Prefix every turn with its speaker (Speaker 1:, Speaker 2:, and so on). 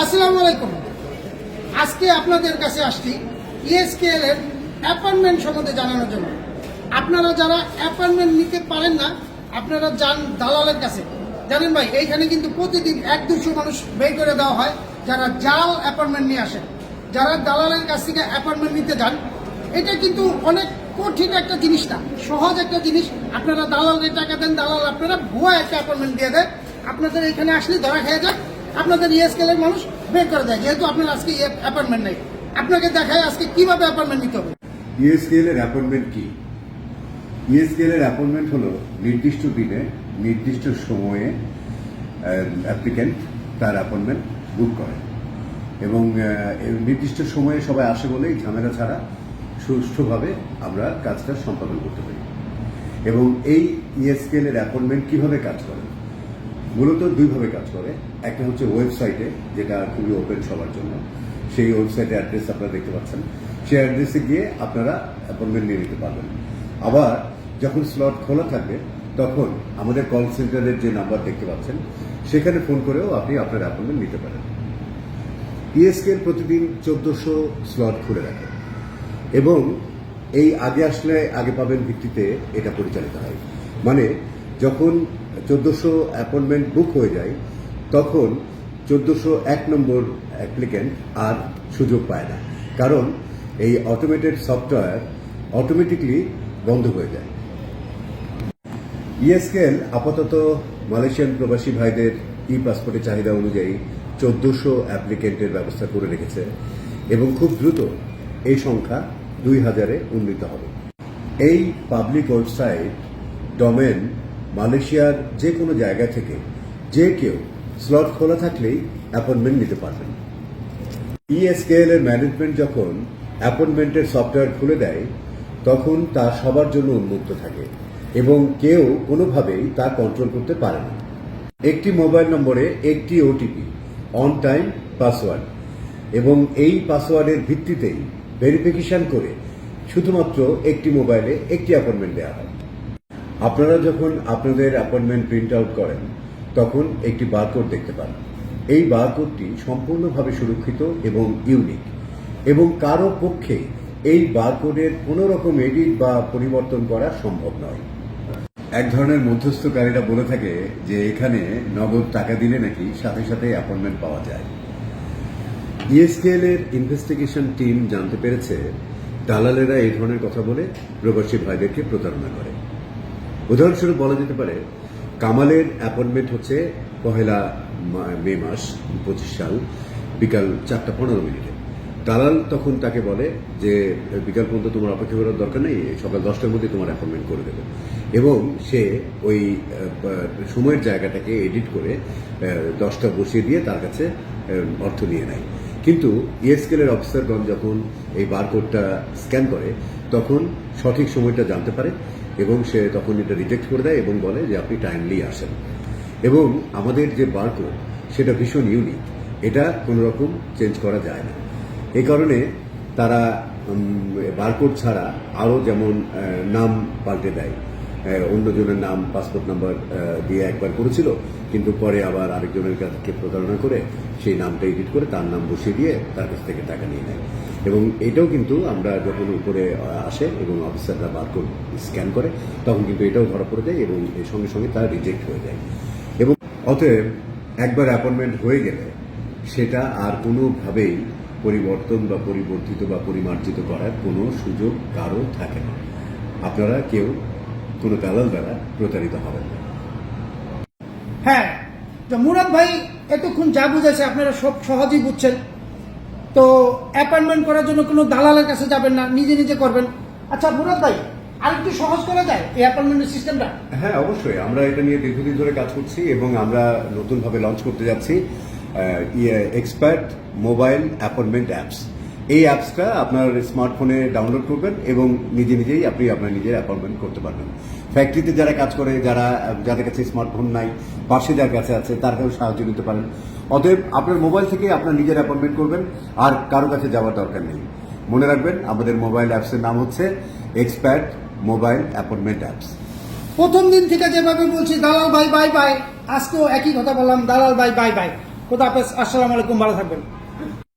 Speaker 1: আসসালামু আলাইকুম। আজকে আপনাদের কাছে আসছি ইএসকেএল এর অ্যাপয়েন্টমেন্ট সম্বন্ধে জানানোর জন্য। আপনারা যারা অ্যাপয়েন্টমেন্ট নিতে পারেন না, আপনারা যান দালালের কাছে। জানেন ভাই, এইখানে কিন্তু প্রতিদিন 1-200 মানুষ বের করে দেওয়া হয় যারা জাল অ্যাপয়েন্টমেন্ট নিয়ে আসেন। যারা দালালের কাছ থেকে অ্যাপয়েন্টমেন্ট নিতে যান, এটা কিন্তু অনেক কঠিন একটা জিনিস না, সহজ একটা জিনিস। আপনারা দালালের টাকা দেন, দালাল আপনারা ভুয়া একটা অ্যাপয়েন্টমেন্ট দিয়ে দেয়। আপনাদের এখানে আসলে ধরা খেয়ে যায়, আপনাদের ইএসকেএল এর মানুষ বের করে দেয়। যেহেতু আপনার আজকে অ্যাপয়েন্টমেন্ট নেই, আপনাকে দেখায় আজকে কিভাবে অ্যাপয়েন্টমেন্ট নিতে হবে।
Speaker 2: ইএসকেএল এর অ্যাপয়েন্টমেন্ট কি? ইএসকেএল এর অ্যাপয়েন্টমেন্ট হলো নির্দিষ্ট দিনে নির্দিষ্ট সময়ে অ্যাপ্লিক্যান্ট তার অ্যাপয়েন্টমেন্ট বুক করে এবং নির্দিষ্ট সময়ে সবাই আসে বলেই ঝামেলা ছাড়া সুষ্ঠুভাবে আমরা কাজটা সম্পাদন করতে পারি। এবং এই ইএসকেএল এর অ্যাপয়েন্টমেন্ট কিভাবে কাজ করে? মূলত দুইভাবে কাজ করে। একটা হচ্ছে ওয়েবসাইটে, যেটা খুবই ওপেন সবার জন্য। সেই ওয়েবসাইটে অ্যাড্রেস আপনারা দেখতে পাচ্ছেন, সেই অ্যাড্রেসে গিয়ে আপনারা অ্যাপয়েন্টমেন্ট নিয়ে নিতে পারবেন। আবার যখন স্লট খোলা থাকবে তখন আমাদের কল সেন্টারের যে নাম্বার দেখতে পাচ্ছেন সেখানে ফোন করেও আপনি আপনার অ্যাপয়েন্টমেন্ট নিতে পারেন। ইএসকেএল প্রতিদিন 1400 স্লট খুলে রাখে এবং এই আগে আসলে আগে পাবেন ভিত্তিতে এটা পরিচালিত হয়। মানে যখন 1400 অ্যাপয়েন্টমেন্ট বুক হয়ে যায় তখন 1401 নম্বর অ্যাপ্লিক্যান্ট আর সুযোগ পায় না, কারণ এই অটোমেটেড সফটওয়্যার অটোমেটিকলি বন্ধ হয়ে যায়। ইএসকেএল আপাতত মালয়েশিয়ান প্রবাসী ভাইদের পাসপোর্টের চাহিদা অনুযায়ী 1400 অ্যাপ্লিকেন্টের ব্যবস্থা করে রেখেছে এবং খুব দ্রুত এই সংখ্যা 2000-এ উন্নীত হবে। এই পাবলিক ওয়েবসাইট ডোমেন মালয়েশিয়ার যে কোনো জায়গা থেকে যে কেউ স্লট খোলা থাকলেই অ্যাপয়েন্টমেন্ট নিতে পারবেন। ইএসকেএল এর ম্যানেজমেন্ট যখন অ্যাপয়েন্টমেন্টের সফটওয়্যার খুলে দেয় তখন তা সবার জন্য উন্মুক্ত থাকে এবং কেউ কোনোভাবেই তা কন্ট্রোল করতে পারে না। একটি মোবাইল নম্বরে একটি ওটিপি, অন টাইম পাসওয়ার্ড, এবং এই পাসওয়ার্ডের ভিত্তিতেই ভেরিফিকেশন করে শুধুমাত্র একটি মোবাইলে একটি অ্যাপয়েন্টমেন্ট দেওয়া হয়। আপনারা যখন আপনাদের অ্যাপয়েন্টমেন্ট প্রিন্ট আউট করেন তখন একটি বারকোড দেখতে পান। এই বারকোডটি সম্পূর্ণভাবে সুরক্ষিত এবং ইউনিক এবং কারো পক্ষে এই বারকোডের কোনো রকম এডিট বা পরিবর্তন করা সম্ভব নয়। এক ধরনের মধ্যস্থকারীরা বলে থাকে যে এখানে নগদ টাকা দিলে নাকি সাথে সাথে অ্যাপয়েন্টমেন্ট পাওয়া যায়। ইএসকেএল এর ইনভেস্টিগেশন টিম জানতে পেরেছে দালালেরা এই ধরনের কথা বলে প্রবাসী ভাইদেরকে প্রতারণা করে। উদাহরণস্বরূপ বলা যেতে পারে, কামালের অ্যাপয়েন্টমেন্ট হচ্ছে 1 মে মাস 25 সাল বিকাল 4:15। দালাল তখন তাকে বলে যে বিকাল পর্যন্ত তোমার অপেক্ষা করার দরকার নেই, সকাল 10টার মধ্যে তোমার অ্যাপয়েন্টমেন্ট করে দেবে। এবং সে ওই সময়ের জায়গাটাকে এডিট করে 10টা বসিয়ে দিয়ে তার কাছে অর্থ নিয়ে নেয়। কিন্তু ইএসকেএল এর অফিসারগণ যখন এই বারকোডটা স্ক্যান করে তখন সঠিক সময়টা জানতে পারে এবং সে তখন এটা রিজেক্ট করে দেয় এবং বলে যে আপনি টাইমলি আসেন। এবং আমাদের যে বারকোড সেটা ভীষণ ইউনিক, এটা কোনো রকম চেঞ্জ করা যায় না। এই কারণে তারা বারকোড ছাড়া আরও যেমন নাম পাল্টে দেয়, অন্যজনের নাম পাসপোর্ট নাম্বার দিয়ে একবার করেছিল, কিন্তু পরে আবার আরেকজনের কাছে প্রতারণা করে সেই নামটা এডিট করে তার নাম বসিয়ে দিয়ে তার কাছ থেকে টাকা নিয়ে নেয়। এবং এটাও কিন্তু আমরা যখন উপরে আসে এবং অফিসাররা বারকোড স্ক্যান করে তখন কিন্তু এটাও ধরা পড়ে যায় এবং এর সঙ্গে সঙ্গে তারা রিজেক্ট হয়ে যায়। এবং অতএব একবার অ্যাপয়েন্টমেন্ট হয়ে গেলে সেটা আর কোনোভাবেই পরিবর্তন বা পরিবর্তিত বা পরিমার্জিত করার কোনো সুযোগ কারো থাকে না। আপনারা কেউ কোনো দালাল দ্বারা প্রতারিত হবেন না।
Speaker 1: হ্যাঁ, মুরাদ ভাই এতক্ষণ যা বুঝেছে আপনারা সব সহজেই বুঝছেন। তো অ্যাপয়েন্টমেন্ট করার জন্য কোনো দালালের কাছে যাবেন না, নিজে নিজে করবেন। আচ্ছা মুরাদ ভাই, আরেকটু সহজ করা যায় এই অ্যাপয়েন্টমেন্টের সিস্টেমটা?
Speaker 2: হ্যাঁ, অবশ্যই। আমরা এটা নিয়ে দীর্ঘদিন ধরে কাজ করছি এবং আমরা নতুনভাবে লঞ্চ করতে যাচ্ছি এক্সপার্ট মোবাইল অ্যাপয়েন্টমেন্ট অ্যাপস। এই অ্যাপসটা আপনার স্মার্টফোনে ডাউনলোড করবেন এবং নিজে নিজেই আপনি আপনার নিজের অ্যাপয়েন্টমেন্ট করতে পারবেন। ফ্যাক্টরিতে যারা কাজ করে, যাদের কাছে স্মার্টফোন নাই, পাশে যার কাছে আছে তার কাছে সাহায্য নিতে পারেন। অতএব আপনার মোবাইল থেকে আপনার নিজের অ্যাপয়েন্টমেন্ট করবেন, আর কারো কাছে যাওয়ার দরকার নেই। মনে রাখবেন, আমাদের মোবাইল অ্যাপসের নাম হচ্ছে এক্সপার্ট মোবাইল অ্যাপয়েন্টমেন্ট অ্যাপস।
Speaker 1: প্রথম দিন থেকে যেভাবে বলছি দালাল ভাই বাই বাই, আজকেও একই কথা বললাম, দালাল ভাই বাই বাই। খোদা হাফেজ, আসসালামু আলাইকুম, ভালো থাকবেন।